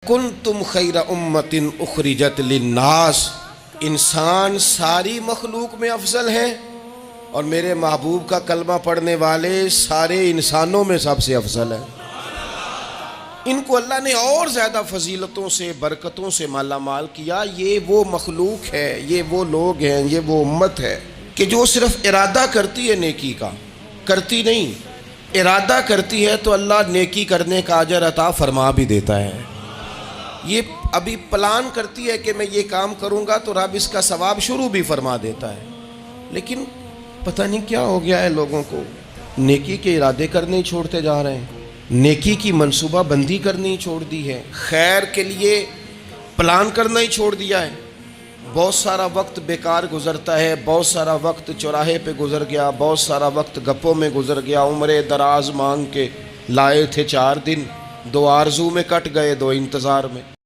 کنتم خیر امت اخرجت للناس، انسان ساری مخلوق میں افضل ہیں اور میرے محبوب کا کلمہ پڑھنے والے سارے انسانوں میں سب سے افضل ہیں۔ ان کو اللہ نے اور زیادہ فضیلتوں سے برکتوں سے مالا مال کیا۔ یہ وہ مخلوق ہے، یہ وہ لوگ ہیں، یہ وہ امت ہے کہ جو صرف ارادہ کرتی ہے نیکی کا، کرتی نہیں، ارادہ کرتی ہے تو اللہ نیکی کرنے کا اجر عطا فرما بھی دیتا ہے۔ یہ ابھی پلان کرتی ہے کہ میں یہ کام کروں گا تو رب اس کا ثواب شروع بھی فرما دیتا ہے، لیکن پتہ نہیں کیا ہو گیا ہے لوگوں کو، نیکی کے ارادے کرنے ہی چھوڑتے جا رہے ہیں، نیکی کی منصوبہ بندی کرنی چھوڑ دی ہے، خیر کے لیے پلان کرنا ہی چھوڑ دیا ہے۔ بہت سارا وقت بیکار گزرتا ہے، بہت سارا وقت چوراہے پہ گزر گیا، بہت سارا وقت گپوں میں گزر گیا، عمرے دراز مانگ کے لائے تھے 4 دن، 2 آرزو میں کٹ گئے، 2 انتظار میں۔